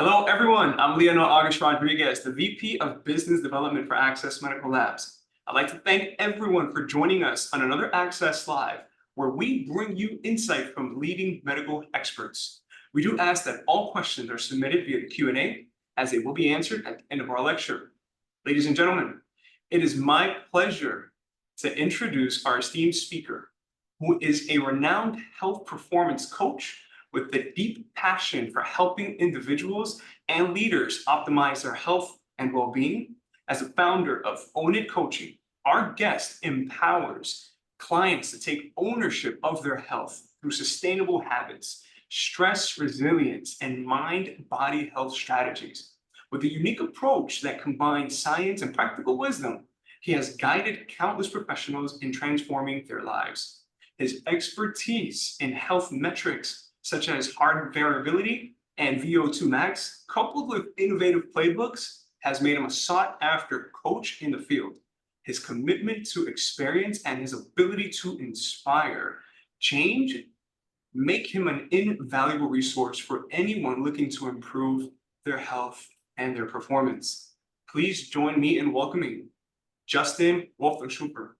Hello, everyone. I'm Leonel August Rodriguez, the VP of Business Development for Access Medical Labs. I'd like to thank everyone for joining us on another Access Live, where we bring you insight from leading medical experts. We do ask that all questions are submitted via the Q&A, as they will be answered at the end of our lecture. Ladies and gentlemen, it is my pleasure to introduce our esteemed speaker, who is a renowned health performance coach with a deep passion for helping individuals and leaders optimize their health and well-being. As a founder of Own It Coaching, our guest empowers clients to take ownership of their health through sustainable habits, stress resilience, and mind-body health strategies. With a unique approach that combines science and practical wisdom, he has guided countless professionals in transforming their lives. His expertise in health metrics such as heart variability and VO2 max, coupled with innovative playbooks, has made him a sought-after coach in the field. His commitment to experience and his ability to inspire change make him an invaluable resource for anyone looking to improve their health and their performance. Please join me in welcoming Justin Roethlingshoefer.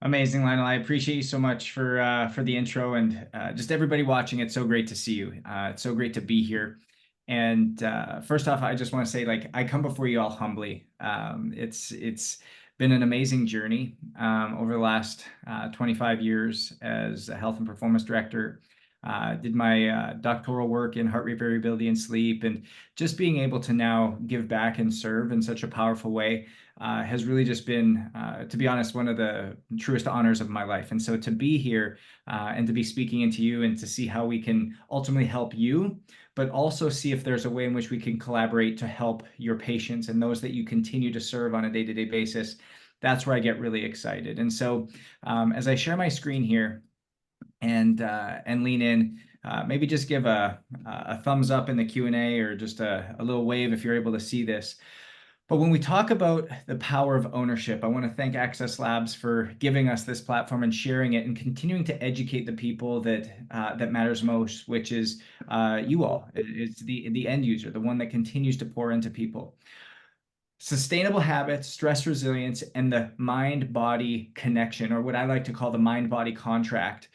Amazing, Lionel. I appreciate you so much for the intro and just everybody watching. It's so great to see you. It's so great to be here. And first off, I just want to say, like, I come before you all humbly. It's been an amazing journey over the last 25 years as a health and performance director. Did my doctoral work in heart rate variability and sleep, and just being able to now give back and serve in such a powerful way has really just been, to be honest, one of the truest honors of my life. And so to be here and to be speaking into you and to see how we can ultimately help you, but also see if there's a way in which we can collaborate to help your patients and those that you continue to serve on a day-to-day basis, that's where I get really excited. And so as I share my screen here and lean in, maybe just give a thumbs up in the Q&A or just a little wave if you're able to see this. But when we talk about the power of ownership, I want to thank Access Labs for giving us this platform and sharing it and continuing to educate the people that matters most, which is you all. It's the end user, the one that continues to pour into people. Sustainable habits, stress resilience, and the mind-body connection, or what I like to call the mind-body contract.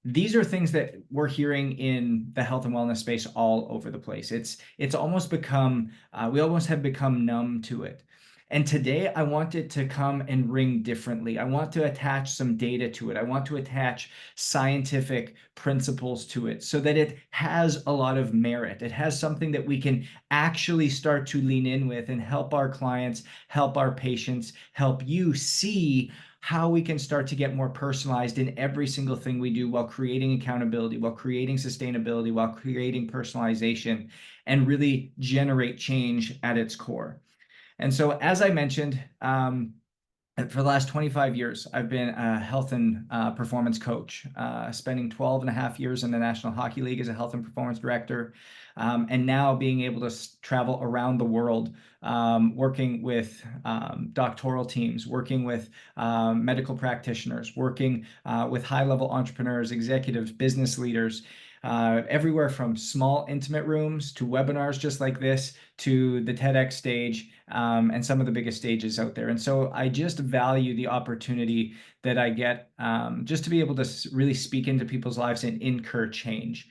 These are things that we're hearing in the health and wellness space all over the place. It's almost become, we almost have become numb to it. And today I want it to come and ring differently. I want to attach some data to it. I want to attach scientific principles to it so that it has a lot of merit. It has something that we can actually start to lean in with and help our clients, help our patients, help you see how we can start to get more personalized in every single thing we do while creating accountability, while creating sustainability, while creating personalization, and really generate change at its core. And so, as I mentioned, for the last 25 years, I've been a health and performance coach, spending 12 and a half years in the National Hockey League as a health and performance director, and now being able to travel around the world, working with doctoral teams, working with medical practitioners, working with high-level entrepreneurs, executives, business leaders, everywhere from small intimate rooms to webinars just like this to the TEDx stage and some of the biggest stages out there. And so I just value the opportunity that I get just to be able to really speak into people's lives and incur change.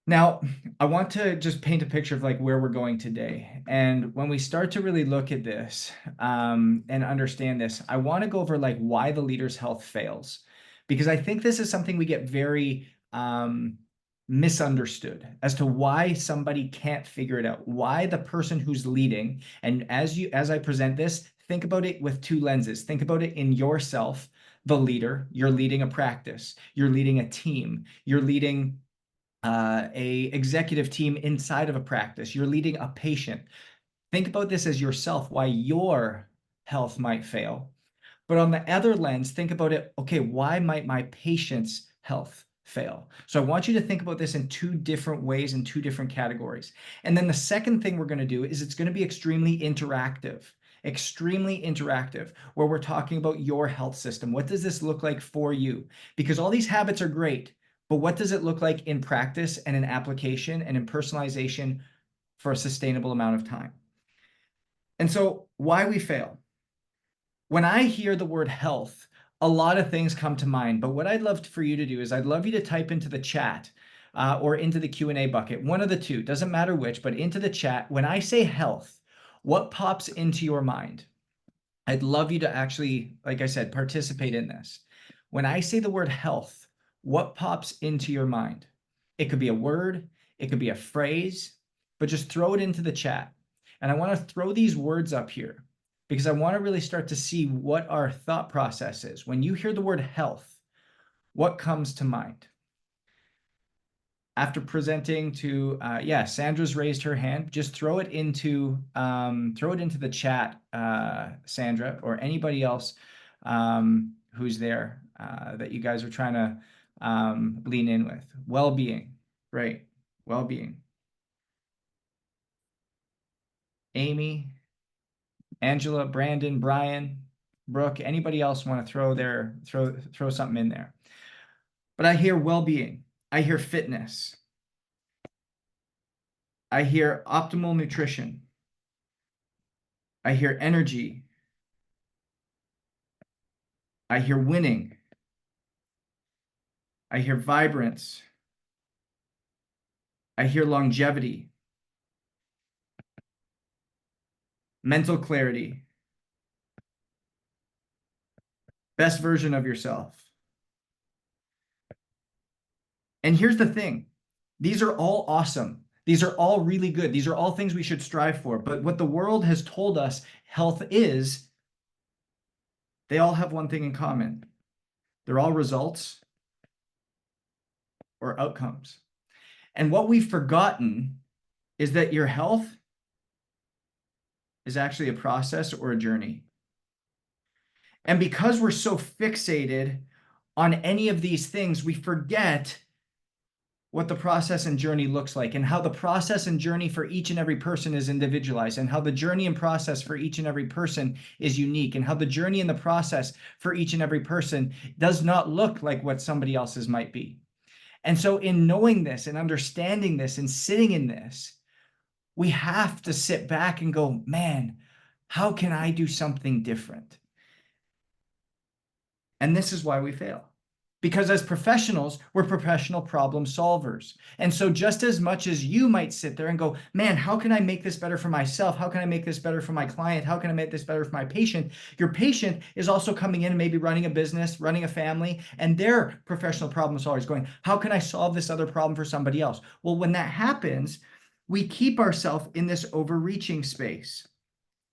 Now, I want to just paint a picture of like where we're going today. And when we start to really look at this and understand this, I want to go over like why the leader's health fails, because I think this is something we get very misunderstood as to why somebody can't figure it out, why the person who's leading. And as I present this, think about it with two lenses. Think about it in yourself, the leader. You're leading a practice, you're leading a team, you're leading a executive team inside of a practice, you're leading a patient. Think about this as yourself, why your health might fail. But on the other lens, think about it, okay, why might my patient's health fail? So I want you to think about this in two different ways, in two different categories. And then the second thing we're going to do is it's going to be extremely interactive, where we're talking about your health system. What does this look like for you? Because all these habits are great, but what does it look like in practice and in application and in personalization for a sustainable amount of time? And so why we fail. When I hear the word health, a lot of things come to mind, but what I'd love for you to do is I'd love you to type into the chat or into the Q&A bucket, one of the two, doesn't matter which, but into the chat. When I say health, what pops into your mind? I'd love you to actually, like I said, participate in this. When I say the word health, what pops into your mind? It could be a word, it could be a phrase, but just throw it into the chat. And I want to throw these words up here because I want to really start to see what our thought process is. When you hear the word health, what comes to mind? After presenting to, yeah, Sandra's raised her hand. Just throw it into the chat, Sandra, or anybody else who's there that you guys are trying to lean in with. Well-being, right? Well-being. Amy, Angela, Brandon, Brian, Brooke, anybody else want to throw something in there? But I hear well-being. I hear fitness. I hear optimal nutrition. I hear energy. I hear winning. I hear vibrance. I hear longevity. Mental clarity. Best version of yourself. And here's the thing. These are all awesome. These are all really good. These are all things we should strive for. But what the world has told us health is, they all have one thing in common. They're all results or outcomes. And what we've forgotten is that your health is actually a process or a journey. And because we're so fixated on any of these things, we forget what the process and journey looks like, and how the process and journey for each and every person is individualized, and how the journey and process for each and every person is unique, and how the journey and the process for each and every person does not look like what somebody else's might be. And so in knowing this and understanding this and sitting in this, we have to sit back and go, man, how can I do something different? And this is why we fail. Because as professionals, we're professional problem solvers. And so just as much as you might sit there and go, man, how can I make this better for myself? How can I make this better for my client? How can I make this better for my patient? Your patient is also coming in and maybe running a business, running a family, and they're professional problem solvers going, how can I solve this other problem for somebody else? Well, when that happens, we keep ourselves in this overreaching space,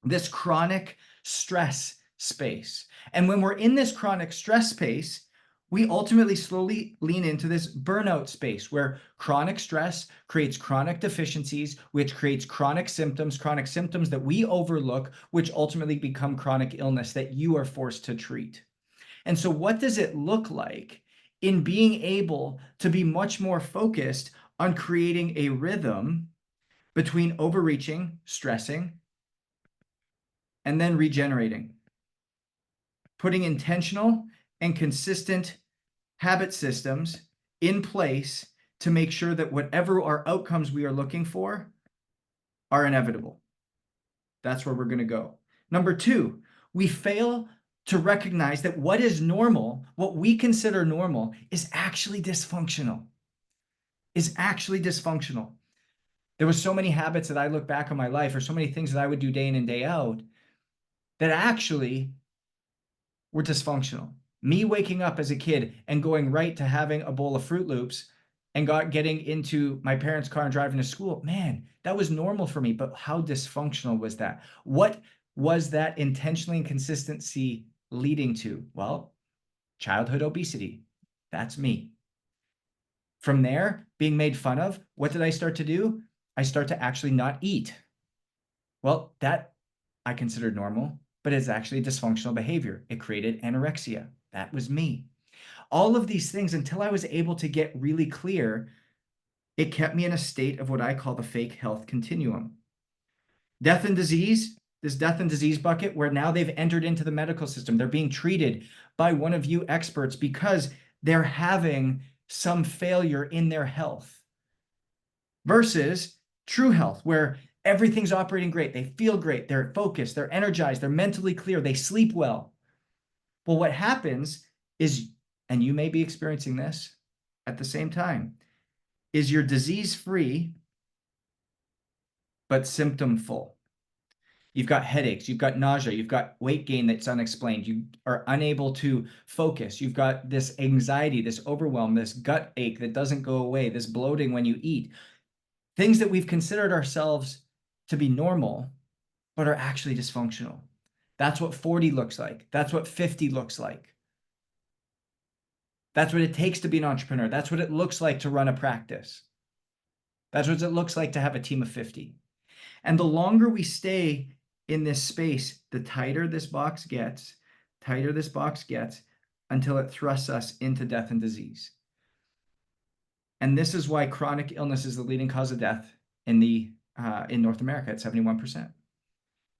this chronic stress space. And when we're in this chronic stress space, we ultimately slowly lean into this burnout space where chronic stress creates chronic deficiencies, which creates chronic symptoms that we overlook, which ultimately become chronic illness that you are forced to treat. And so what does it look like in being able to be much more focused on creating a rhythm between overreaching, stressing, and then regenerating? Putting intentional and consistent habit systems in place to make sure that whatever our outcomes we are looking for are inevitable. That's where we're going to go. Number two, we fail to recognize that what is normal, what we consider normal, is actually dysfunctional. There were so many habits that I look back on my life, or so many things that I would do day in and day out, that actually were dysfunctional. Me waking up as a kid and going right to having a bowl of Fruit Loops and getting into my parents' car and driving to school, man, that was normal for me. But how dysfunctional was that? What was that intentionally and consistency leading to? Well, childhood obesity. That's me. From there, being made fun of, what did I start to do? I start to actually not eat. Well, that I considered normal, but it's actually dysfunctional behavior. It created anorexia. That was me. All of these things, until I was able to get really clear, it kept me in a state of what I call the fake health continuum. Death and disease, this death and disease bucket, where now they've entered into the medical system. They're being treated by one of you experts because they're having some failure in their health, versus true health, where everything's operating great. They feel great. They're focused. They're energized. They're mentally clear. They sleep well. Well, what happens is, and you may be experiencing this at the same time, is you're disease-free, but symptom-full. You've got headaches, you've got nausea, you've got weight gain that's unexplained, you are unable to focus, you've got this anxiety, this overwhelm, this gut ache that doesn't go away, this bloating when you eat. Things that we've considered ourselves to be normal, but are actually dysfunctional. That's what 40 looks like. That's what 50 looks like. That's what it takes to be an entrepreneur. That's what it looks like to run a practice. That's what it looks like to have a team of 50. And the longer we stay in this space, the tighter this box gets, until it thrusts us into death and disease. And this is why chronic illness is the leading cause of death in North America at 71%,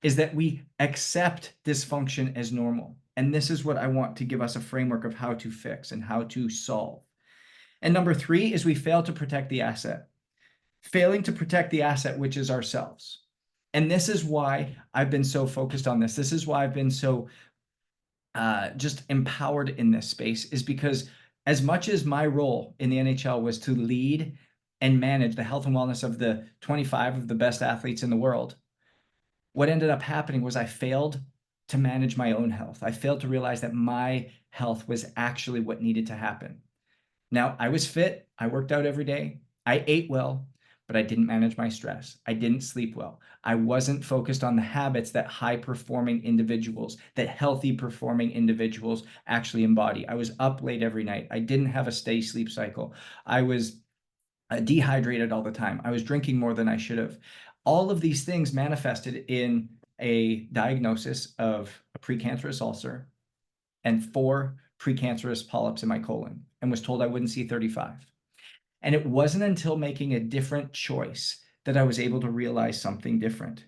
is that we accept dysfunction as normal. And this is what I want to give us a framework of how to fix and how to solve. And number 3 is we fail to protect the asset. Failing to protect the asset, which is ourselves. And this is why I've been so focused on this. This is why I've been so just empowered in this space, is because as much as my role in the NHL was to lead and manage the health and wellness of the 25 of the best athletes in the world, what ended up happening was I failed to manage my own health. I failed to realize that my health was actually what needed to happen. Now, I was fit. I worked out every day. I ate well, but I didn't manage my stress. I didn't sleep well. I wasn't focused on the habits that high-performing individuals, that healthy performing individuals actually embody. I was up late every night. I didn't have a steady sleep cycle. I was dehydrated all the time. I was drinking more than I should have. All of these things manifested in a diagnosis of a precancerous ulcer and 4 precancerous polyps in my colon, and was told I wouldn't see 35. And it wasn't until making a different choice that I was able to realize something different.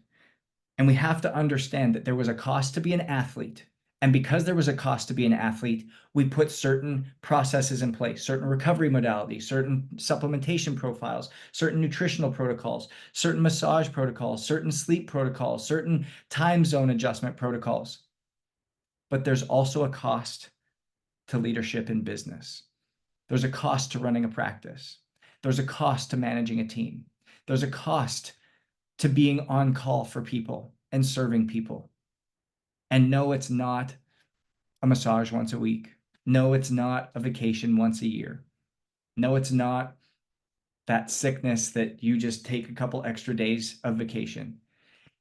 And we have to understand that there was a cost to be an athlete. And because there was a cost to be an athlete, we put certain processes in place, certain recovery modalities, certain supplementation profiles, certain nutritional protocols, certain massage protocols, certain sleep protocols, certain time zone adjustment protocols. But there's also a cost to leadership in business. There's a cost to running a practice. There's a cost to managing a team. There's a cost to being on call for people and serving people. And no, it's not a massage once a week. No, it's not a vacation once a year. No, it's not that sickness that you just take a couple extra days of vacation.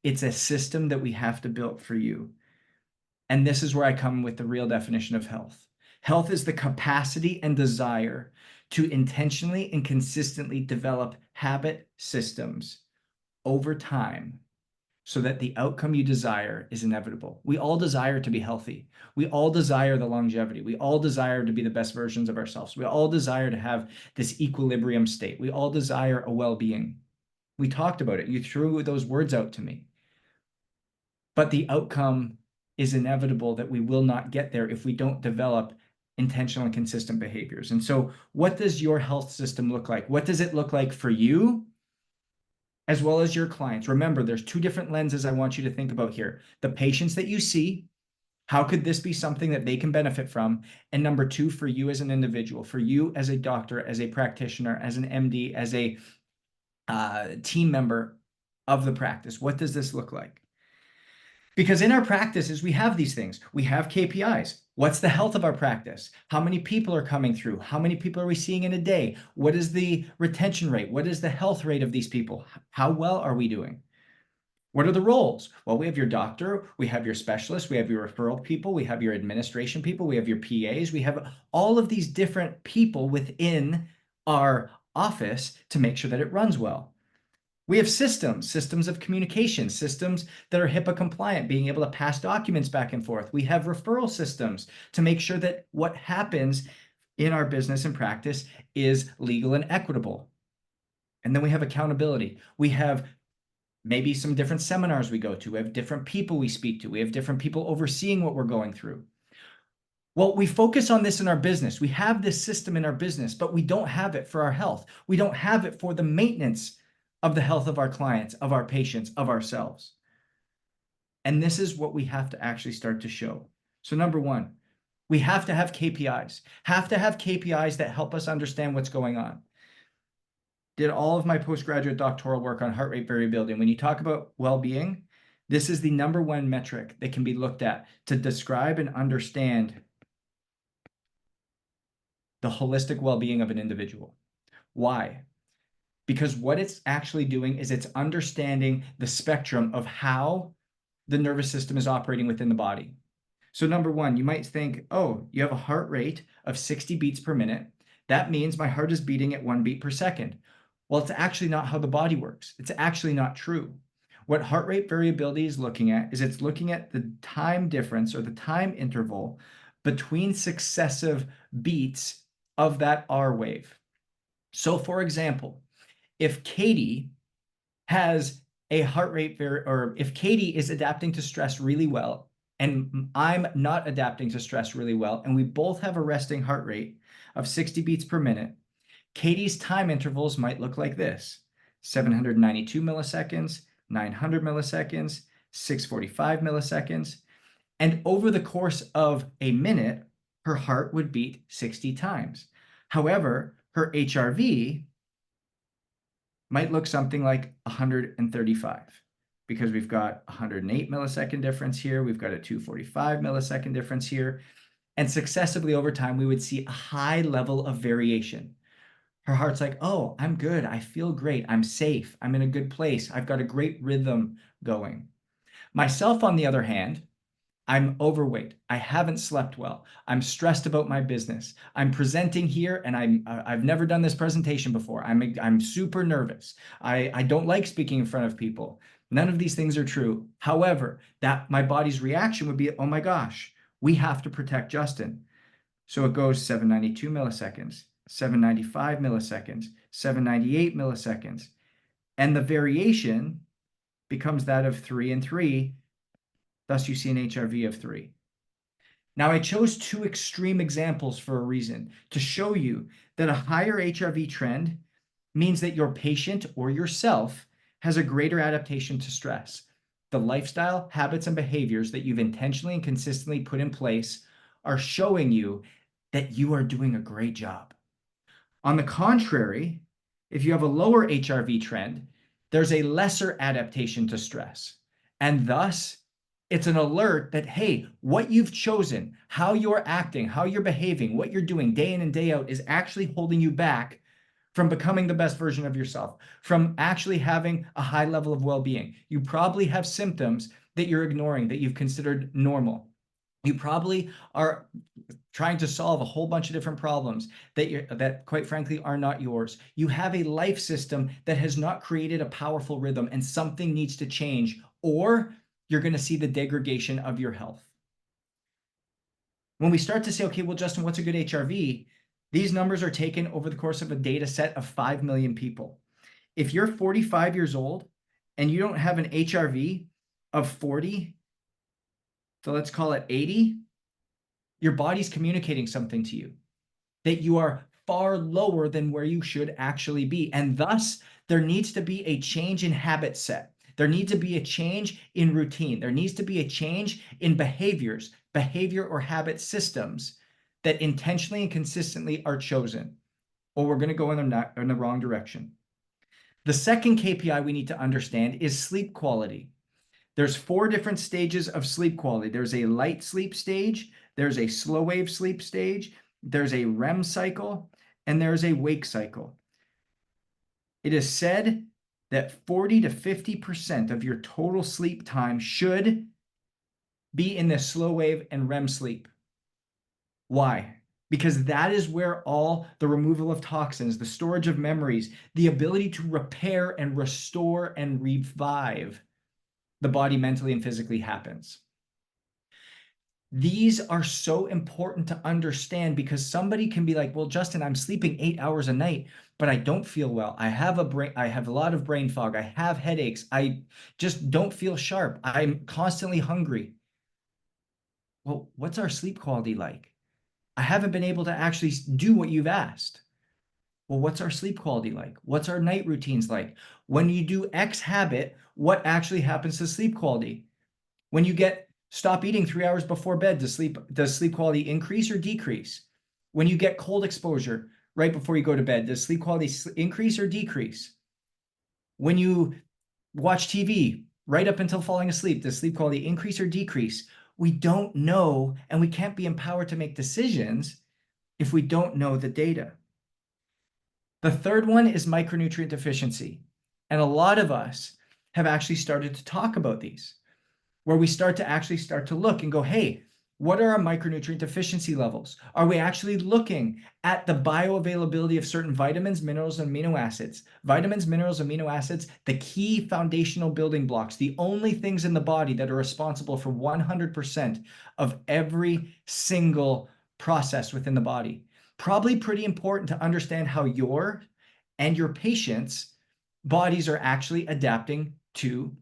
It's a system that we have to build for you. And this is where I come with the real definition of health. Health is the capacity and desire to intentionally and consistently develop habit systems over time so that the outcome you desire is inevitable. We all desire to be healthy. We all desire the longevity. We all desire to be the best versions of ourselves. We all desire to have this equilibrium state. We all desire a well-being. We talked about it. You threw those words out to me. But the outcome is inevitable that we will not get there if we don't develop intentional and consistent behaviors. And so what does your health system look like? What does it look like for you as well as your clients? Remember, there's 2 different lenses I want you to think about here. The patients that you see, how could this be something that they can benefit from? And number 2, for you as an individual, for you as a doctor, as a practitioner, as an MD, as a team member of the practice, what does this look like? Because in our practices, we have these things. We have KPIs. What's the health of our practice? How many people are coming through? How many people are we seeing in a day? What is the retention rate? What is the health rate of these people? How well are we doing? What are the roles? Well, we have your doctor, we have your specialist, we have your referral people, we have your administration people, we have your PAs, we have all of these different people within our office to make sure that it runs well. We have systems of communication, systems that are HIPAA compliant, being able to pass documents back and forth. We have referral systems to make sure that what happens in our business and practice is legal and equitable. And then we have accountability. We have maybe some different seminars we go to. We have different people we speak to. We have different people overseeing what we're going through. Well, we focus on this in our business. We have this system in our business, but we don't have it for our health. We don't have it for the maintenance of the health of our clients, of our patients, of ourselves. And this is what we have to actually start to show. So number one, we have to have KPIs, that help us understand what's going on. Did all of my postgraduate doctoral work on heart rate variability. And when you talk about well-being, this is the number one metric that can be looked at to describe and understand the holistic well-being of an individual. Why? Because what it's actually doing is it's understanding the spectrum of how the nervous system is operating within the body. So number one, you might think, oh, you have a heart rate of 60 beats per minute. That means my heart is beating at 1 beat per second. Well, it's actually not how the body works. It's actually not true. What heart rate variability is looking at is it's looking at the time difference or the time interval between successive beats of that R wave. So for example, if Katie has a heart rate or if Katie is adapting to stress really well, and I'm not adapting to stress really well, and we both have a resting heart rate of 60 beats per minute, Katie's time intervals might look like this: 792 milliseconds, 900 milliseconds, 645 milliseconds. And over the course of a minute, her heart would beat 60 times. However, her HRV might look something like 135, because we've got 108 millisecond difference here, we've got a 245 millisecond difference here, and successively over time, we would see a high level of variation. Her heart's like, oh, I'm good, I feel great, I'm safe, I'm in a good place, I've got a great rhythm going. Myself, on the other hand, I'm overweight. I haven't slept well. I'm stressed about my business. I'm presenting here and I've never done this presentation before. I'm super nervous. I don't like speaking in front of people. None of these things are true. However, that my body's reaction would be, oh my gosh, we have to protect Justin. So it goes 792 milliseconds, 795 milliseconds, 798 milliseconds. And the variation becomes that of 3 and 3. Thus, you see an HRV of 3. Now, I chose two extreme examples for a reason, to show you that a higher HRV trend means that your patient or yourself has a greater adaptation to stress. The lifestyle, habits, and behaviors that you've intentionally and consistently put in place are showing you that you are doing a great job. On the contrary, if you have a lower HRV trend, there's a lesser adaptation to stress. And thus, it's an alert that, hey, what you've chosen, how you're acting, how you're behaving, what you're doing day in and day out is actually holding you back from becoming the best version of yourself, from actually having a high level of well-being. You probably have symptoms that you're ignoring, that you've considered normal. You probably are trying to solve a whole bunch of different problems that quite frankly are not yours. You have a life system that has not created a powerful rhythm, and something needs to change, or you're going to see the degradation of your health. When we start to say, okay, well, Justin, what's a good HRV? These numbers are taken over the course of a data set of 5 million people. If you're 45 years old and you don't have an HRV of 40, so let's call it 80, your body's communicating something to you, that you are far lower than where you should actually be. And thus, there needs to be a change in habit set. There needs to be a change in routine. There needs to be a change in behavior or habit systems that intentionally and consistently are chosen, or we're going to go in the wrong direction. The second KPI we need to understand is sleep quality. There's 4 different stages of sleep quality. There's a light sleep stage, there's a slow wave sleep stage, there's a REM cycle, and there's a wake cycle. It is said that 40 to 50% of your total sleep time should be in the slow wave and REM sleep. Why? Because that is where all the removal of toxins, the storage of memories, the ability to repair and restore and revive the body mentally and physically happens. These are so important to understand, because somebody can be like, well, Justin, I'm sleeping 8 hours a night, but I don't feel well. I have a lot of brain fog. I have headaches. I just don't feel sharp. I'm constantly hungry. Well, what's our sleep quality like? I haven't been able to actually do what you've asked. Well, what's our sleep quality like? What's our night routines like? When you do X habit, what actually happens to sleep quality? When you stop eating 3 hours before bed, does sleep quality increase or decrease? When you get cold exposure right before you go to bed, does sleep quality increase or decrease? When you watch TV right up until falling asleep, does sleep quality increase or decrease? We don't know, and we can't be empowered to make decisions if we don't know the data. The third one is micronutrient deficiency. And a lot of us have actually started to talk about these, where we start to look and go, hey, what are our micronutrient deficiency levels? Are we actually looking at the bioavailability of certain vitamins, minerals, and amino acids? Vitamins, minerals, amino acids, the key foundational building blocks, the only things in the body that are responsible for 100% of every single process within the body. Probably pretty important to understand how your and your patient's bodies are actually adapting to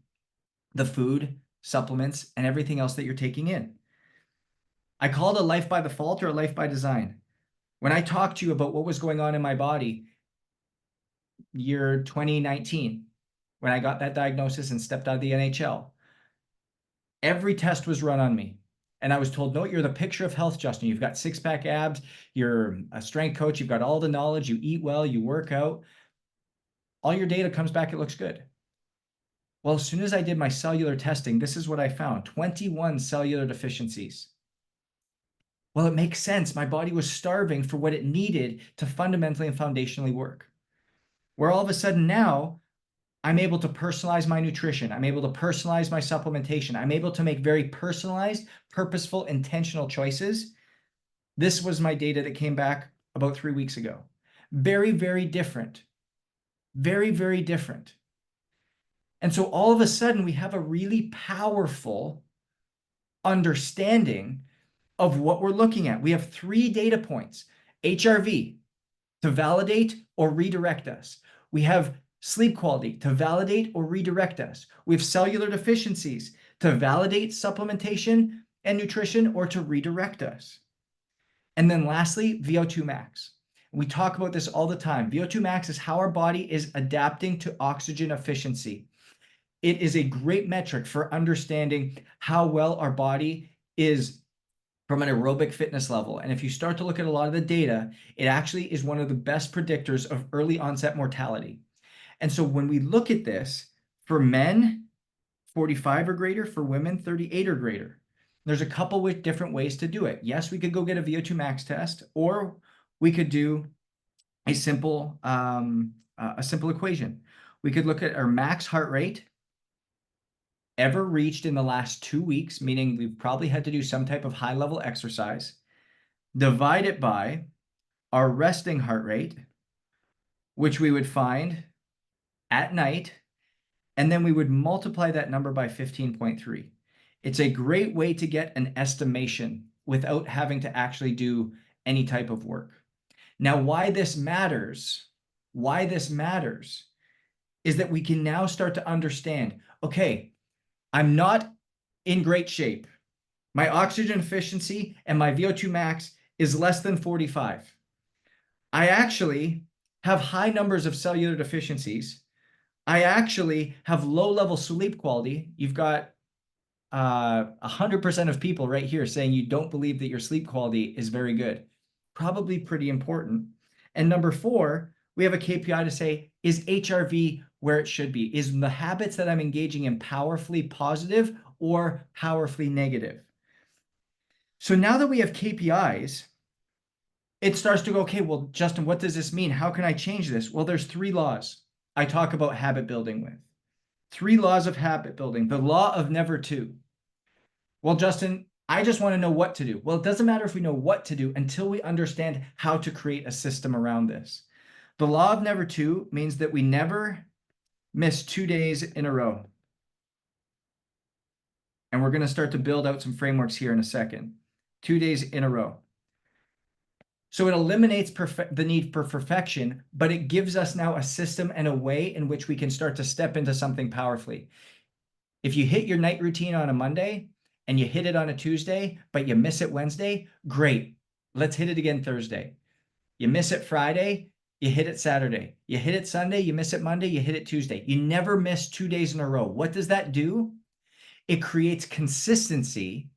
the food, supplements, and everything else that you're taking in. I call it a life by default or a life by design. When I talked to you about what was going on in my body year 2019, when I got that diagnosis and stepped out of the NHL, every test was run on me. And I was told, no, you're the picture of health, Justin. You've got six-pack abs. You're a strength coach. You've got all the knowledge. You eat well. You work out. All your data comes back. It looks good. Well, as soon as I did my cellular testing, this is what I found: 21 cellular deficiencies. Well, it makes sense. My body was starving for what it needed to fundamentally and foundationally work. Where all of a sudden now, I'm able to personalize my nutrition. I'm able to personalize my supplementation. I'm able to make very personalized, purposeful, intentional choices. This was my data that came back about 3 weeks ago. Very, very different. Very, very different. And so all of a sudden, we have a really powerful understanding of what we're looking at. We have 3 data points: HRV to validate or redirect us. We have sleep quality to validate or redirect us. We have cellular deficiencies to validate supplementation and nutrition or to redirect us. And then lastly, VO2 max. We talk about this all the time. VO2 max is how our body is adapting to oxygen efficiency. It is a great metric for understanding how well our body is from an aerobic fitness level. And if you start to look at a lot of the data, it actually is one of the best predictors of early onset mortality. And so when we look at this, for men, 45 or greater; for women, 38 or greater. There's a couple with different ways to do it. Yes, we could go get a VO2 max test, or we could do a simple equation. We could look at our max heart rate ever reached in the last 2 weeks, meaning we've probably had to do some type of high level exercise, divide it by our resting heart rate, which we would find at night, and then we would multiply that number by 15.3. It's a great way to get an estimation without having to actually do any type of work. Now, why this matters is that we can now start to understand, okay, I'm not in great shape. My oxygen efficiency and my VO2 max is less than 45. I actually have high numbers of cellular deficiencies. I actually have low-level sleep quality. You've got 100% of people right here saying you don't believe that your sleep quality is very good. Probably pretty important. And number 4, we have a KPI to say, is HRV where it should be? Is the habits that I'm engaging in powerfully positive or powerfully negative? So now that we have KPIs, it starts to go, okay, well, Justin, what does this mean? How can I change this? Well, there's 3 laws I talk about habit building with. 3 laws of habit building. The law of never to. Well, Justin, I just want to know what to do. Well, it doesn't matter if we know what to do until we understand how to create a system around this. The law of never to means that we never miss 2 days in a row. And we're going to start to build out some frameworks here in a second. 2 days in a row. So it eliminates the need for perfection, but it gives us now a system and a way in which we can start to step into something powerfully. If you hit your night routine on a Monday and you hit it on a Tuesday, but you miss it Wednesday, great. let's hit it again Thursday. You miss it Friday, you hit it Saturday. You hit it Sunday, you miss it Monday, you hit it Tuesday. You never miss 2 days in a row. What does that do? It creates consistency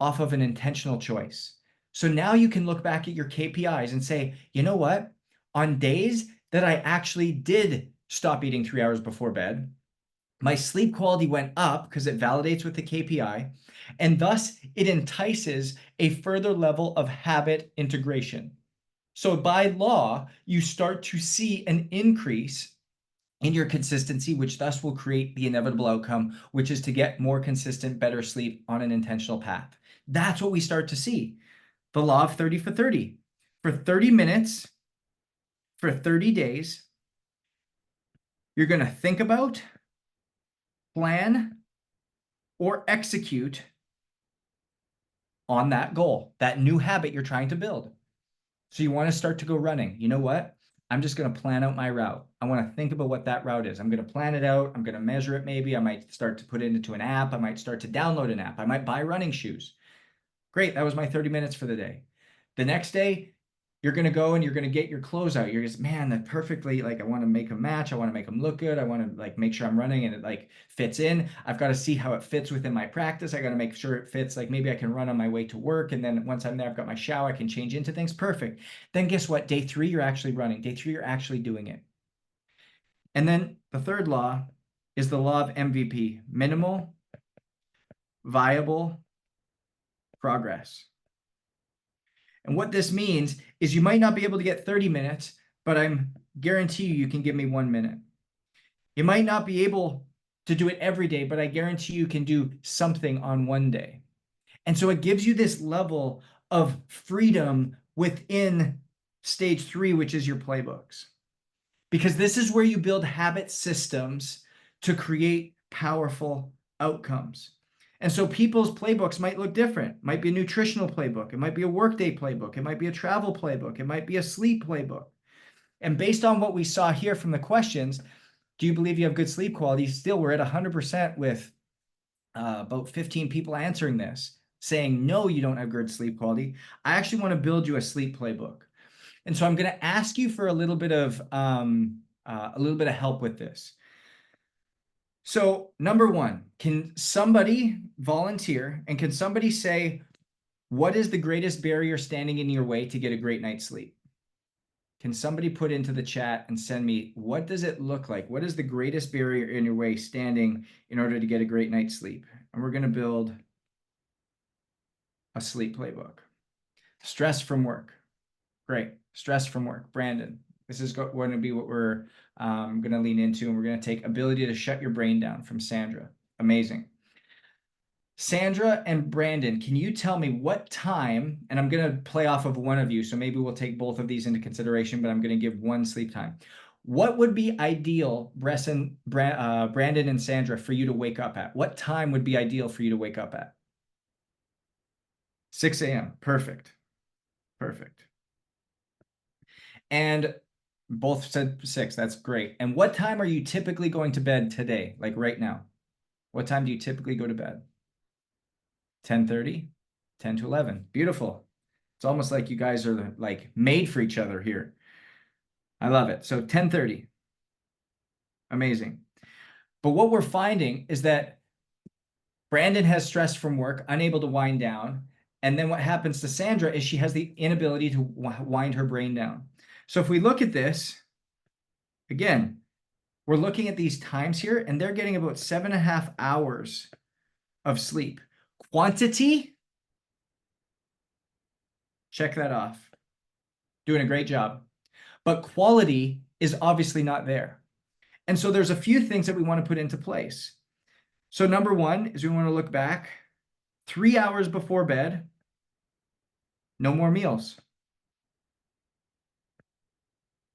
off of an intentional choice. So now you can look back at your KPIs and say, you know what? On days that I actually did stop eating 3 hours before bed, my sleep quality went up because it validates with the KPI, and thus it entices a further level of habit integration. So by law, you start to see an increase in your consistency, which thus will create the inevitable outcome, which is to get more consistent, better sleep on an intentional path. That's what we start to see. The law of 30 for 30. For 30 minutes, for 30 days, you're going to think about, plan, or execute on that goal, that new habit you're trying to build. So you want to start to go running. You know what? I'm just going to plan out my route. I want to think about what that route is. I'm going to plan it out. I'm going to measure it maybe. I might start to put it into an app. I might start to download an app. I might buy running shoes. Great. That was my 30 minutes for the day. The next day, you're going to go and you're going to get your clothes out. You're just, man, that perfectly, like, I want to make them match. I want to make them look good. I want to like make sure I'm running and it like fits in. I've got to see how it fits within my practice. I got to make sure it fits. Like maybe I can run on my way to work. And then once I'm there, I've got my shower, I can change into things. Perfect. Then guess what? Day 3, you're actually running. Day 3, you're actually doing it. And then the third law is the law of MVP, minimal, viable progress. And what this means is you might not be able to get 30 minutes, but I'm guarantee you can give me 1 minute. You might not be able to do it every day, but I guarantee you can do something on one day. And so it gives you this level of freedom within stage 3, which is your playbooks. Because this is where you build habit systems to create powerful outcomes. And so people's playbooks might look different. It might be a nutritional playbook. It might be a workday playbook. It might be a travel playbook. It might be a sleep playbook. And based on what we saw here from the questions, do you believe you have good sleep quality? Still, we're at 100% with about 15 people answering this, saying, no, you don't have good sleep quality. I actually want to build you a sleep playbook. And so I'm going to ask you for a little bit of help with this. So number 1, can somebody volunteer and can somebody say, what is the greatest barrier standing in your way to get a great night's sleep? Can somebody put into the chat and send me, what does it look like? What is the greatest barrier in your way standing in order to get a great night's sleep? And we're going to build a sleep playbook. Stress from work. Great. Stress from work. Brandon, this is going to be what we're going to lean into, and we're going to take ability to shut your brain down from Sandra. Amazing. Sandra and Brandon, can you tell me what time, and I'm going to play off of one of you, so maybe we'll take both of these into consideration, but I'm going to give one sleep time. What would be ideal, Brandon and Sandra, for you to wake up at? What time would be ideal for you to wake up at? 6 a.m. Perfect. Perfect. And both said 6. That's great. And what time are you typically going to bed today? Like right now? What time do you typically go to bed? 10:30? 10 to 11. Beautiful. It's almost like you guys are like made for each other here. I love it. So 10:30. Amazing. But what we're finding is that Brandon has stress from work, unable to wind down. And then what happens to Sandra is she has the inability to wind her brain down. So if we look at this, again, we're looking at these times here, and they're getting about 7.5 hours of sleep. Quantity, check that off. Doing a great job. But quality is obviously not there. And so there's a few things that we want to put into place. So number 1 is we want to look back 3 hours before bed, no more meals.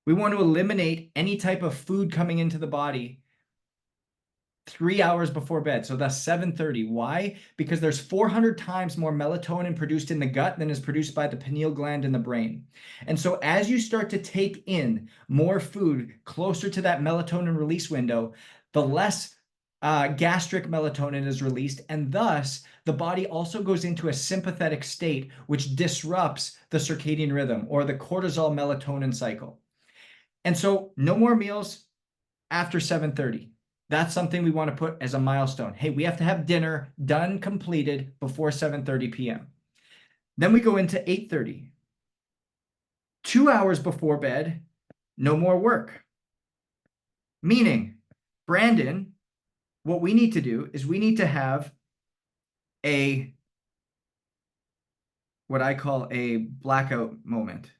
We want to eliminate any type of food coming into the body 3 hours before bed. So that's 7:30. Why? Because there's 400 times more melatonin produced in the gut than is produced by the pineal gland in the brain. And so as you start to take in more food closer to that melatonin release window, the less gastric melatonin is released, and thus the body also goes into a sympathetic state, which disrupts the circadian rhythm or the cortisol melatonin cycle. And so no more meals after 7:30. That's something we want to put as a milestone. Hey, we have to have dinner done, completed before 7:30 p.m. Then we go into 8:30. 2 hours before bed, no more work. Meaning, Brandon, what we need to do is we need to have what I call a blackout moment.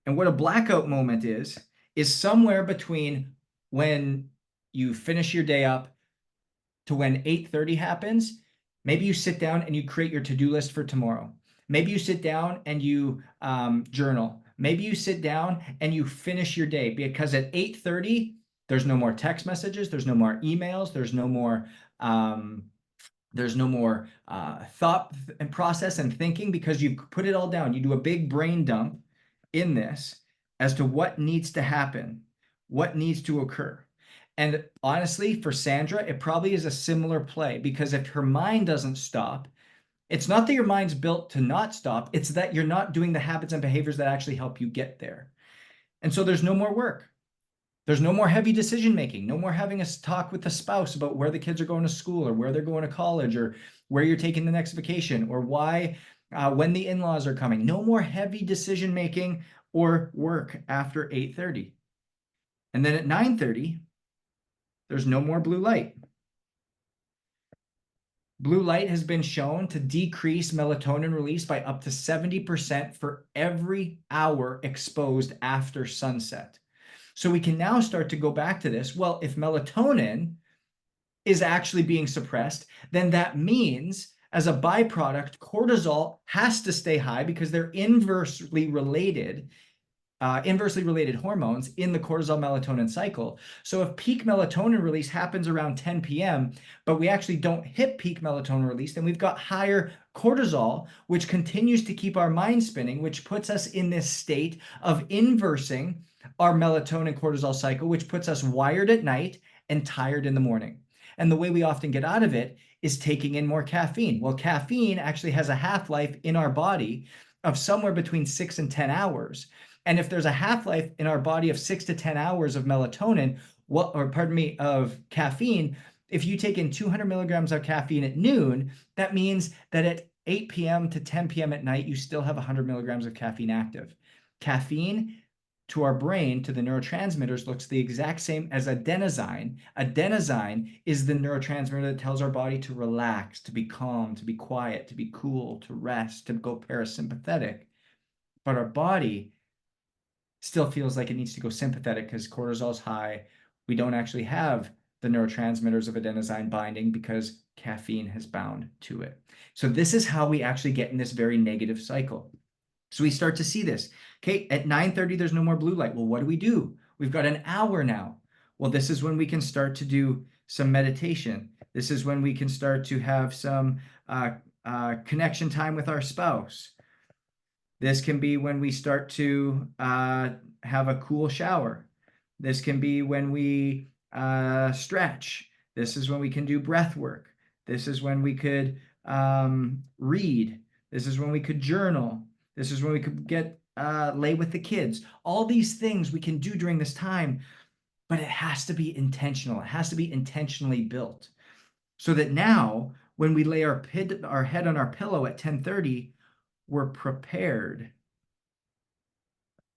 And what a blackout moment is somewhere between when you finish your day up to when 8:30 happens. Maybe you sit down and you create your to-do list for tomorrow. Maybe you sit down and you journal. Maybe you sit down and you finish your day, because at 8:30, there's no more text messages, there's no more emails, there's no more thought and process and thinking, because you put it all down. You do a big brain dump in this as to what needs to happen, what needs to occur. And honestly, for Sandra, it probably is a similar play, because if her mind doesn't stop, it's not that your mind's built to not stop, it's that you're not doing the habits and behaviors that actually help you get there. And so there's no more work. There's no more heavy decision making, no more having a talk with the spouse about where the kids are going to school or where they're going to college or where you're taking the next vacation or why, when the in-laws are coming. No more heavy decision making or work after 8:30. And then at 9:30, there's no more blue light. Blue light has been shown to decrease melatonin release by up to 70% for every hour exposed after sunset. So we can now start to go back to this. Well, if melatonin is actually being suppressed, then that means as a byproduct, cortisol has to stay high, because they're inversely related hormones in the cortisol melatonin cycle. So if peak melatonin release happens around 10 p.m., but we actually don't hit peak melatonin release, then we've got higher cortisol, which continues to keep our mind spinning, which puts us in this state of inversing our melatonin cortisol cycle, which puts us wired at night and tired in the morning. And the way we often get out of it is taking in more caffeine. Well, caffeine actually has a half-life in our body of somewhere between 6 and 10 hours. And if there's a half-life in our body of 6 to 10 hours of melatonin, of caffeine, if you take in 200 milligrams of caffeine at noon, that means that at 8 p.m. to 10 p.m. at night, you still have 100 milligrams of caffeine active. Caffeine to our brain, to the neurotransmitters, looks the exact same as adenosine. Adenosine is the neurotransmitter that tells our body to relax, to be calm, to be quiet, to be cool, to rest, to go parasympathetic. But our body still feels like it needs to go sympathetic because cortisol is high. We don't actually have the neurotransmitters of adenosine binding because caffeine has bound to it. So this is how we actually get in this very negative cycle. So we start to see this. Okay, at 9:30, there's no more blue light. Well, what do? We've got an hour now. Well, this is when we can start to do some meditation. This is when we can start to have some connection time with our spouse. This can be when we start to have a cool shower. This can be when we stretch. This is when we can do breath work. This is when we could read. This is when we could journal. This is when we could get lay with the kids. All these things we can do during this time, but it has to be intentional. It has to be intentionally built so that now when we lay our head on our pillow at 10:30, we're prepared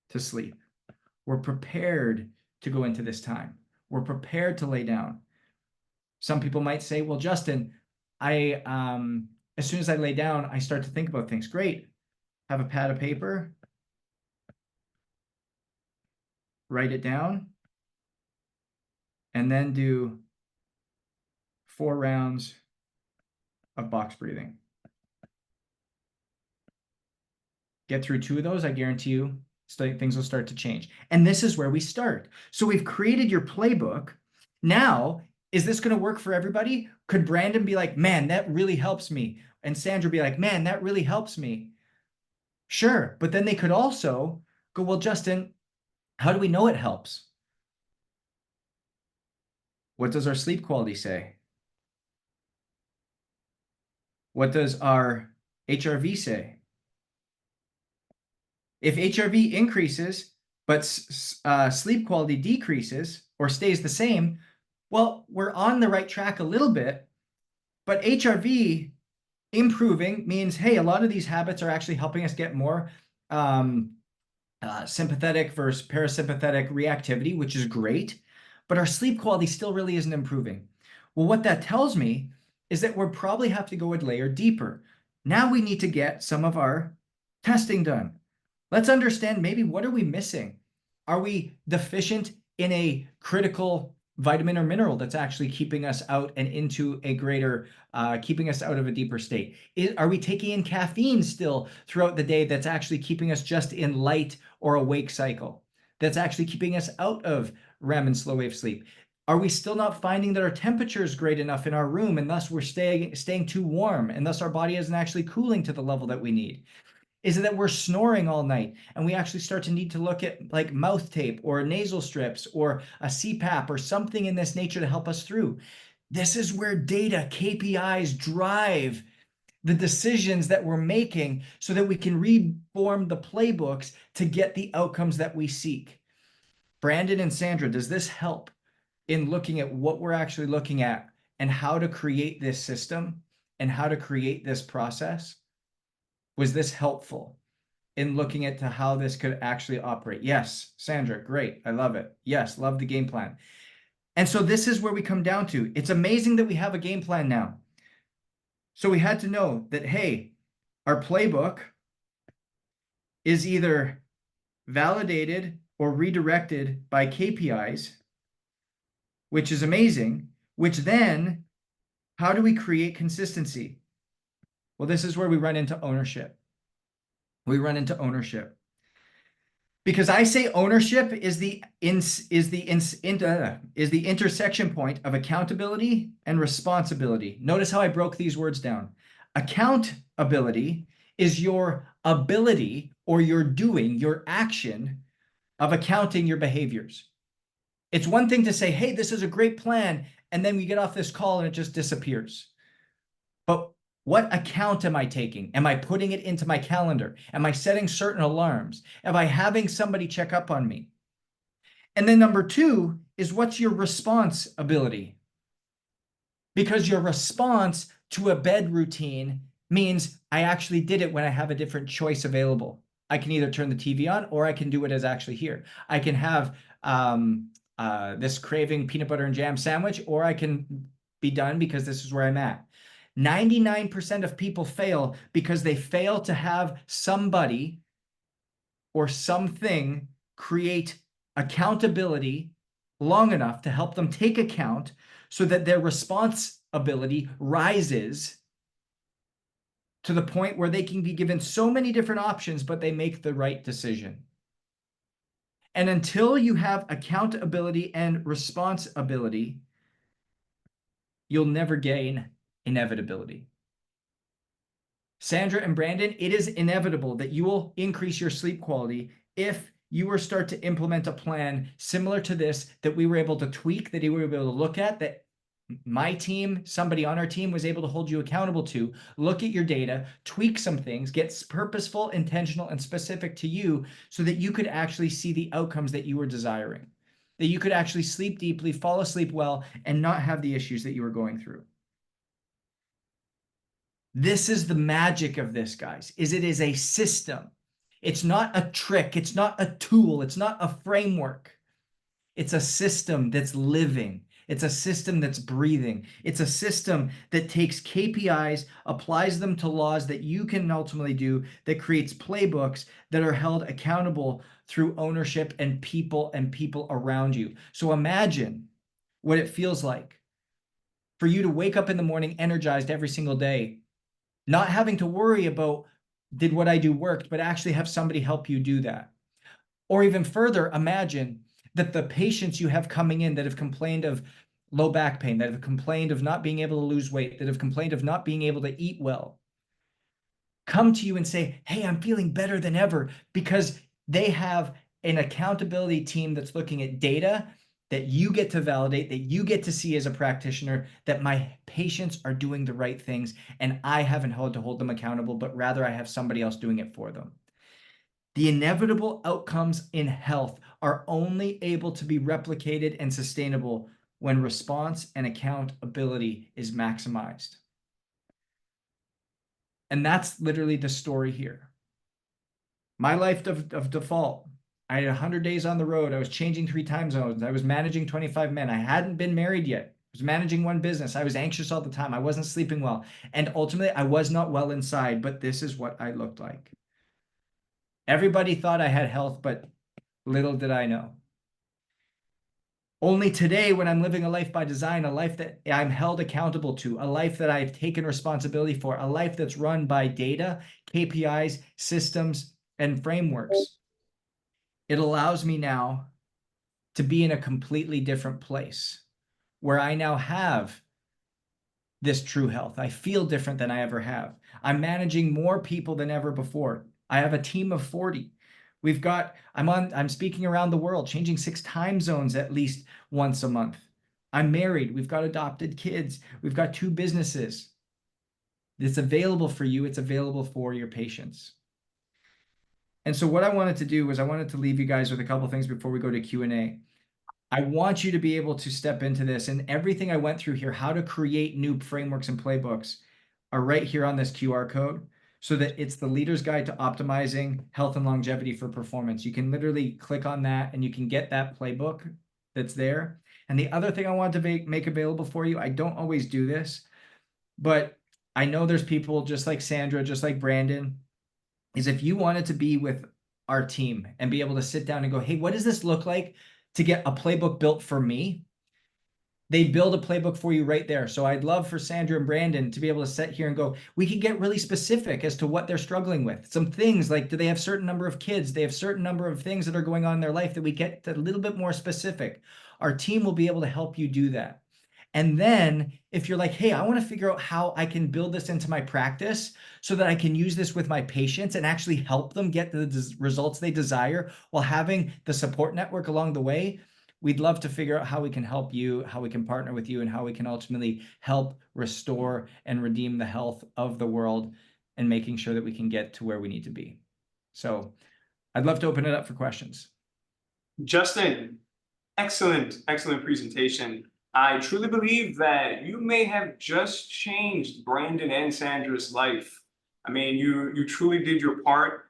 to sleep. We're prepared to go into this time. We're prepared to lay down. Some people might say, well, Justin, as soon as I lay down, I start to think about things. Great. Have a pad of paper. Write it down. And then do 4 rounds of box breathing. Get through 2 of those, I guarantee you, things will start to change. And this is where we start. So we've created your playbook. Now, is this going to work for everybody? Could Brandon be like, man, that really helps me? And Sandra be like, man, that really helps me. Sure. But then they could also go, well, Justin, how do we know it helps? What does our sleep quality say? What does our HRV say? If HRV increases, but sleep quality decreases or stays the same, well, we're on the right track a little bit, but HRV improving means, hey, a lot of these habits are actually helping us get more sympathetic versus parasympathetic reactivity, which is great, but our sleep quality still really isn't improving. Well, what that tells me is that we'll probably have to go a layer deeper. Now we need to get some of our testing done. Let's understand maybe what are we missing? Are we deficient in a critical vitamin or mineral that's actually keeping us out and into a greater, keeping us out of a deeper state? Are we taking in caffeine still throughout the day that's actually keeping us just in light or awake cycle? That's actually keeping us out of REM and slow wave sleep? Are we still not finding that our temperature is great enough in our room and thus we're staying too warm and thus our body isn't actually cooling to the level that we need? Is it that we're snoring all night and we actually start to need to look at like mouth tape or nasal strips or a CPAP or something in this nature to help us through? This is where data, KPIs drive the decisions that we're making so that we can reform the playbooks to get the outcomes that we seek. Brandon and Sandra, does this help in looking at what we're actually looking at and how to create this system and how to create this process? Was this helpful in looking at to how this could actually operate? Yes, Sandra, great. I love it. Yes, love the game plan. And so this is where we come down to. It's amazing that we have a game plan now. So we had to know that, hey, our playbook is either validated or redirected by KPIs, which is amazing, which then, how do we create consistency? Well, this is where we run into ownership. We run into ownership. Because I say ownership is the intersection point of accountability and responsibility. Notice how I broke these words down. Accountability is your ability or your doing, your action of accounting your behaviors. It's one thing to say, hey, this is a great plan, and then we get off this call and it just disappears. But what account am I taking? Am I putting it into my calendar? Am I setting certain alarms? Am I having somebody check up on me? And then number two is, what's your responsibility? Because your response to a bed routine means I actually did it when I have a different choice available. I can either turn the TV on or I can do what is actually here. I can have this craving peanut butter and jam sandwich, or I can be done because this is where I'm at. 99% of people fail because they fail to have somebody or something create accountability long enough to help them take account so that their responsibility rises to the point where they can be given so many different options, but they make the right decision. And until you have accountability and responsibility, you'll never gain inevitability. Sandra and Brandon, it is inevitable that you will increase your sleep quality if you were start to implement a plan similar to this that we were able to tweak, that we were able to look at, that my team, somebody on our team was able to hold you accountable to, look at your data, tweak some things, get purposeful, intentional, and specific to you so that you could actually see the outcomes that you were desiring, that you could actually sleep deeply, fall asleep well, and not have the issues that you were going through. This is the magic of this, guys, is it is a system. It's not a trick. It's not a tool. It's not a framework. It's a system that's living. It's a system that's breathing. It's a system that takes KPIs, applies them to laws that you can ultimately do, that creates playbooks that are held accountable through ownership and people around you. So imagine what it feels like for you to wake up in the morning energized every single day, not having to worry about, did what I do worked, but actually have somebody help you do that. Or even further, imagine that the patients you have coming in that have complained of low back pain, that have complained of not being able to lose weight, that have complained of not being able to eat well, come to you and say, hey, I'm feeling better than ever, because they have an accountability team that's looking at data that you get to validate, that you get to see as a practitioner, that my patients are doing the right things and I haven't had to hold them accountable, but rather I have somebody else doing it for them. The inevitable outcomes in health are only able to be replicated and sustainable when response and accountability is maximized. And that's literally the story here. My life of default, I had 100 days on the road. I was changing 3 time zones. I was managing 25 men. I hadn't been married yet. I was managing one business. I was anxious all the time. I wasn't sleeping well. And ultimately, I was not well inside, but this is what I looked like. Everybody thought I had health, but little did I know. Only today, when I'm living a life by design, a life that I'm held accountable to, a life that I've taken responsibility for, a life that's run by data, KPIs, systems, and frameworks, it allows me now to be in a completely different place where I now have this true health. I feel different than I ever have. I'm managing more people than ever before. I have a team of 40. I'm speaking around the world, changing 6 time zones at least once a month. I'm married. We've got adopted kids. We've got 2 businesses. It's available for you. It's available for your patients. And so what I wanted to do was I wanted to leave you guys with a couple things before we go to Q&A. I want you to be able to step into this, and everything I went through here, how to create new frameworks and playbooks, are right here on this QR code, so that it's the leader's guide to optimizing health and longevity for performance. You can literally click on that and you can get that playbook that's there. And the other thing I want to make available for you, I don't always do this, but I know there's people just like Sandra, just like Brandon, is if you wanted to be with our team and be able to sit down and go, hey, what does this look like to get a playbook built for me? They build a playbook for you right there. So I'd love for Sandra and Brandon to be able to sit here and go, we can get really specific as to what they're struggling with. Some things like, do they have a certain number of kids? They have a certain number of things that are going on in their life that we get a little bit more specific. Our team will be able to help you do that. And then if you're like, hey, I want to figure out how I can build this into my practice so that I can use this with my patients and actually help them get the results they desire while having the support network along the way, we'd love to figure out how we can help you, how we can partner with you, and how we can ultimately help restore and redeem the health of the world and making sure that we can get to where we need to be. So I'd love to open it up for questions. Justin, excellent presentation. I truly believe that you may have just changed Brandon and Sandra's life. I mean, you truly did your part.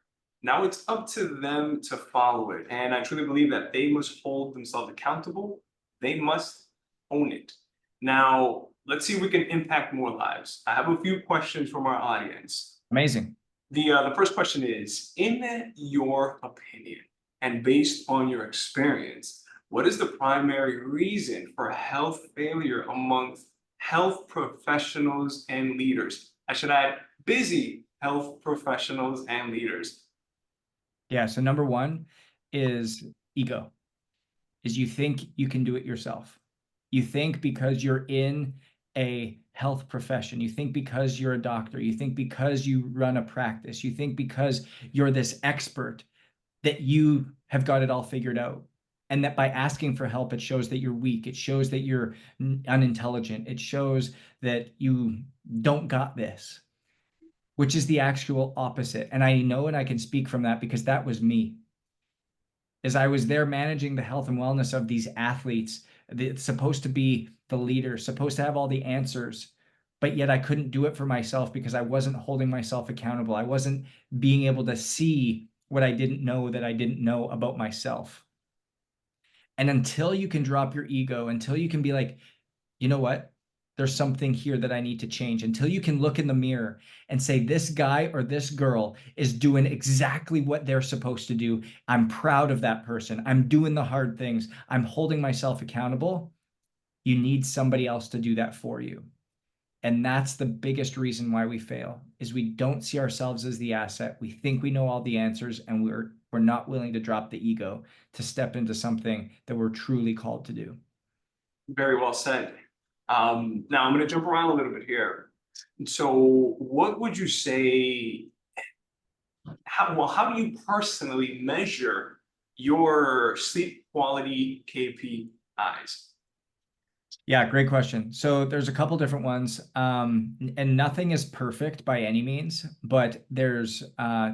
Now it's up to them to follow it. And I truly believe that they must hold themselves accountable. They must own it. Now, let's see if we can impact more lives. I have a few questions from our audience. Amazing. The first question is, in your opinion, and based on your experience, what is the primary reason for health failure amongst health professionals and leaders? I should add, busy health professionals and leaders. Yeah, so number 1 is ego, is you think you can do it yourself. You think because you're in a health profession, you think because you're a doctor, you think because you run a practice, you think because you're this expert that you have got it all figured out. And that by asking for help, it shows that you're weak. It shows that you're unintelligent. It shows that you don't got this, which is the actual opposite. And I know, and I can speak from that because that was me. As I was there managing the health and wellness of these athletes, it's supposed to be the leader, supposed to have all the answers, but yet I couldn't do it for myself because I wasn't holding myself accountable. I wasn't being able to see what I didn't know that I didn't know about myself. And until you can drop your ego, until you can be like, you know what? There's something here that I need to change. Until you can look in the mirror and say, this guy or this girl is doing exactly what they're supposed to do. I'm proud of that person. I'm doing the hard things. I'm holding myself accountable. You need somebody else to do that for you. And that's the biggest reason why we fail, is we don't see ourselves as the asset. We think we know all the answers, and we're not willing to drop the ego to step into something that we're truly called to do. Very well said. Now I'm going to jump around a little bit here. So what would you say, how do you personally measure your sleep quality KPI? eyes? Yeah, great question. So there's a couple different ones, and nothing is perfect by any means, but there's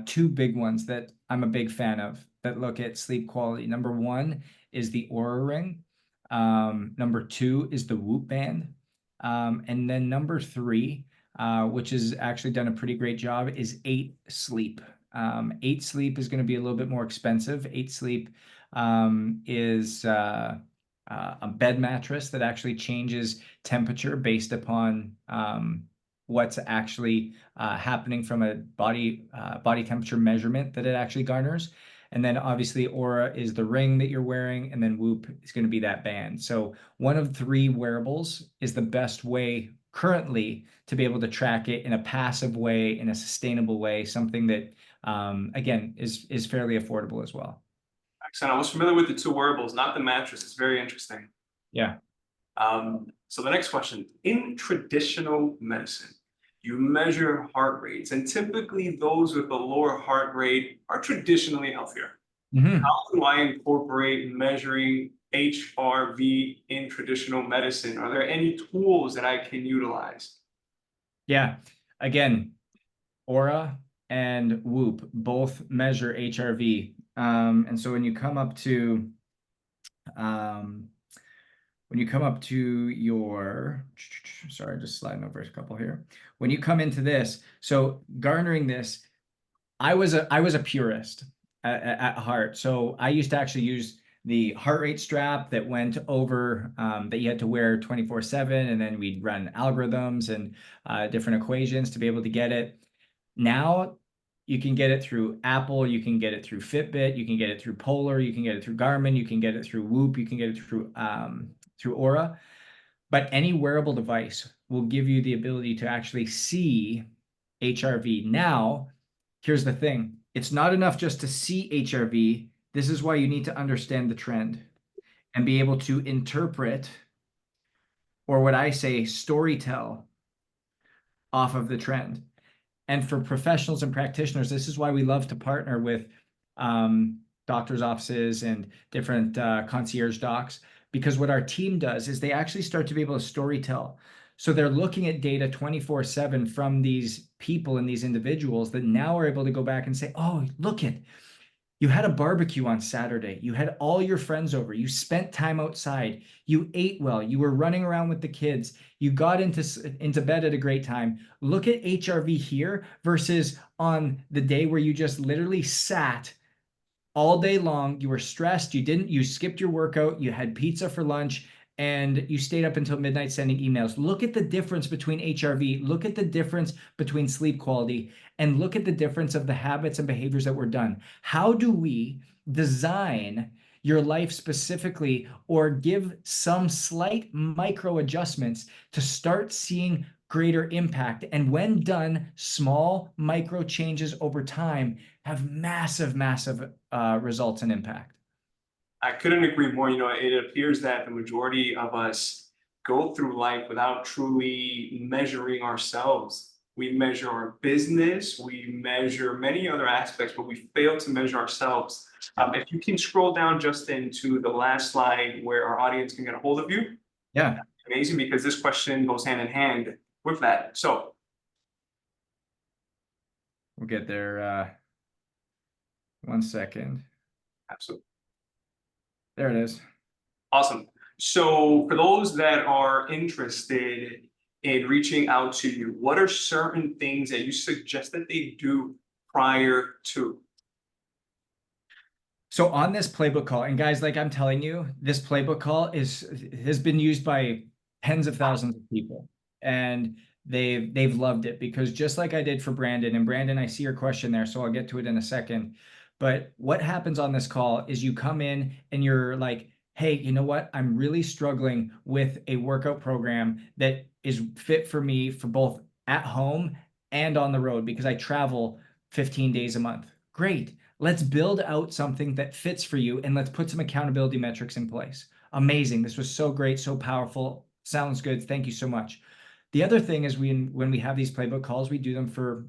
two big ones that I'm a big fan of that look at sleep quality. Number one is the Aura Ring. Number two is the Whoop Band. And then number three, which has actually done a pretty great job, is 8 Sleep. 8 Sleep is going to be a little bit more expensive. 8 Sleep is a bed mattress that actually changes temperature based upon what's actually happening from a body temperature measurement that it actually garners. And then obviously Aura is the ring that you're wearing, and then Whoop is going to be that band. So one of 3 wearables is the best way currently to be able to track it in a passive way, in a sustainable way, something that again is fairly affordable as well. Excellent. I was familiar with the 2 wearables, not the mattress. It's very interesting. Yeah. So the next question, in traditional medicine, you measure heart rates, and typically those with a lower heart rate are traditionally healthier. Mm-hmm. How do I incorporate measuring HRV in traditional medicine? Are there any tools that I can utilize? Yeah. Again, Aura and Whoop both measure HRV. And so um, when you come up to your, sorry, just sliding over a couple here. When you come into this, so garnering this, I was a purist at heart. So I used to actually use the heart rate strap that went over that you had to wear 24/7, and then we'd run algorithms and different equations to be able to get it. Now you can get it through Apple, you can get it through Fitbit, you can get it through Polar, you can get it through Garmin, you can get it through Whoop, you can get it through Aura. But any wearable device will give you the ability to actually see HRV. Now, here's the thing. It's not enough just to see HRV. This is why you need to understand the trend and be able to interpret, or what I say, storytell off of the trend. And for professionals and practitioners, this is why we love to partner with doctors' offices and different concierge docs, because what our team does is they actually start to be able to storytell. So they're looking at data 24/7 from these people and these individuals that now are able to go back and say, oh, look at, you had a barbecue on Saturday. You had all your friends over. You spent time outside. You ate well. You were running around with the kids. You got into bed at a great time. Look at HRV here versus on the day where you just literally sat all day long. You were stressed. You skipped your workout. You had pizza for lunch and you stayed up until midnight sending emails. Look at the difference between HRV. Look at the difference between sleep quality, and look at the difference of the habits and behaviors that were done. How do we design your life specifically, or give some slight micro adjustments to start seeing greater impact? And when done, small micro changes over time have massive, massive results and impact. I couldn't agree more. It appears that the majority of us go through life without truly measuring ourselves. We measure our business, we measure many other aspects, but we fail to measure ourselves. If you can scroll down just into the last slide where our audience can get a hold of you, Yeah, amazing, because this question goes hand in hand with that. So, we'll get there. 1 second. absolutely. There it is. Awesome. So for those that are interested in reaching out to you, what are certain things that you suggest that they do prior to? So on this playbook call, and guys, like I'm telling you, this playbook call has been used by tens of thousands of people, and they've loved it, because just like I did for Brandon, and Brandon, I see your question there, so I'll get to it in a second. But what happens on this call is you come in and you're like, hey, you know what? I'm really struggling with a workout program that is fit for me for both at home and on the road, because I travel 15 days a month. Great. Let's build out something that fits for you, and let's put some accountability metrics in place. Amazing. This was so great, so powerful. Sounds good. Thank you so much. The other thing is when we have these playbook calls, we do them for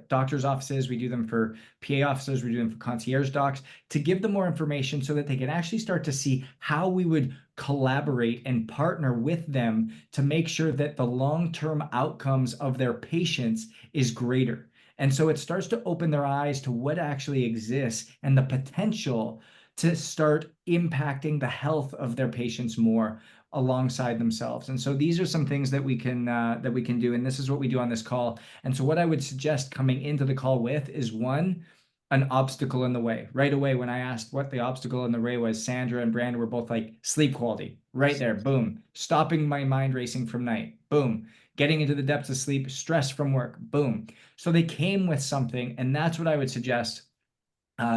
doctors' offices, we do them for PA officers, we do them for concierge docs, to give them more information so that they can actually start to see how we would collaborate and partner with them to make sure that the long-term outcomes of their patients is greater. And so it starts to open their eyes to what actually exists and the potential to start impacting the health of their patients more alongside themselves. And so these are some things that we can do, and this is what we do on this call. And so what I would suggest coming into the call with is, one, an obstacle in the way. Right away, when I asked what the obstacle in the way was, Sandra and Brandon were both like, sleep quality. Right there, boom. Stopping my mind racing from night, boom. Getting into the depths of sleep, stress from work, boom. So they came with something, and that's what I would suggest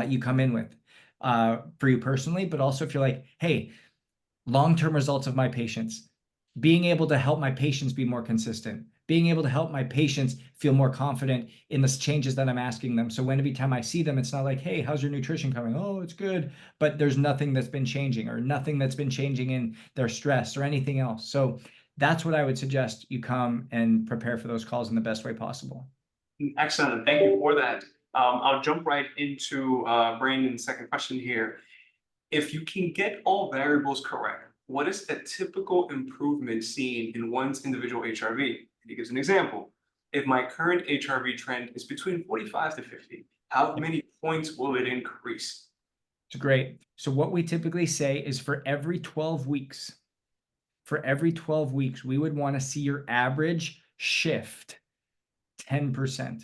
you come in with for you personally, but also if you're like, hey, long-term results of my patients, being able to help my patients be more consistent, being able to help my patients feel more confident in the changes that I'm asking them. So when every time I see them, it's not like, hey, how's your nutrition coming? Oh, it's good. But there's nothing that's been changing, or nothing that's been changing in their stress or anything else. So that's what I would suggest you come and prepare for those calls in the best way possible. Excellent. Thank you for that. I'll jump right into Brandon's second question here. If you can get all variables correct, what is a typical improvement seen in one's individual HRV? And he gives an example. If my current HRV trend is between 45 to 50, how many points will it increase? It's great. So what we typically say is for every 12 weeks, we would want to see your average shift 10%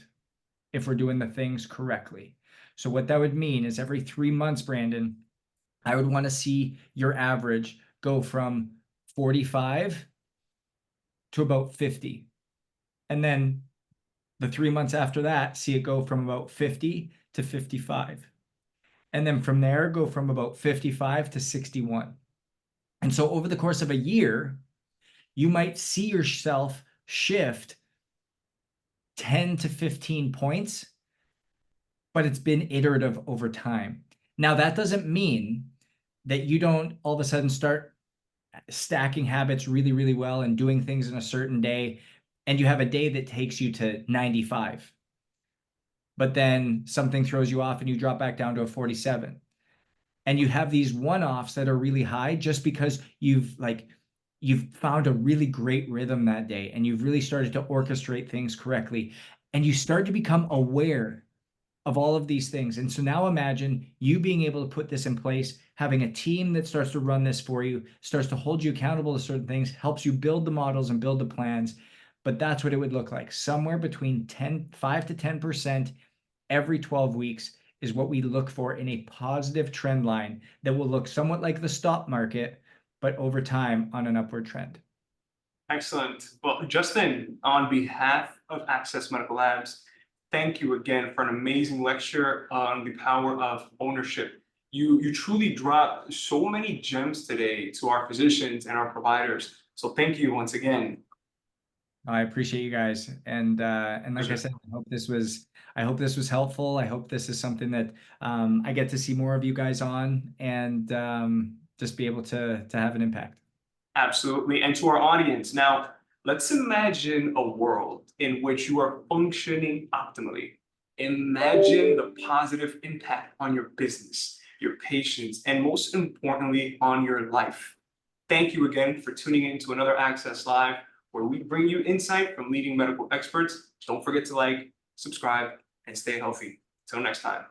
if we're doing the things correctly. So what that would mean is every 3 months, Brandon, I would want to see your average go from 45 to about 50. And then the 3 months after that, see it go from about 50 to 55. And then from there, go from about 55 to 61. And so over the course of a year, you might see yourself shift 10 to 15 points, but it's been iterative over time. Now, that doesn't mean that you don't all of a sudden start stacking habits really, really well and doing things in a certain day, and you have a day that takes you to 95. But then something throws you off and you drop back down to a 47. And you have these one-offs that are really high just because you've found a really great rhythm that day, and you've really started to orchestrate things correctly, and you start to become aware of all of these things. And so now imagine you being able to put this in place, having a team that starts to run this for you, starts to hold you accountable to certain things, helps you build the models and build the plans. But that's what it would look like. Somewhere between 5 to 10% every 12 weeks is what we look for in a positive trend line that will look somewhat like the stock market, but over time on an upward trend. Excellent. Well, Justin, on behalf of Access Medical Labs, thank you again for an amazing lecture on the power of ownership. You truly dropped so many gems today to our physicians and our providers. So thank you once again. I appreciate you guys, and like I said, I hope this was helpful. I hope this is something that I get to see more of you guys on, and just be able to have an impact. Absolutely. And to our audience, now let's imagine a world in which you are functioning optimally. Imagine the positive impact on your business, your patients, and most importantly, on your life. Thank you again for tuning in to another Access Live, where we bring you insight from leading medical experts. Don't forget to like, subscribe, and stay healthy. Till next time.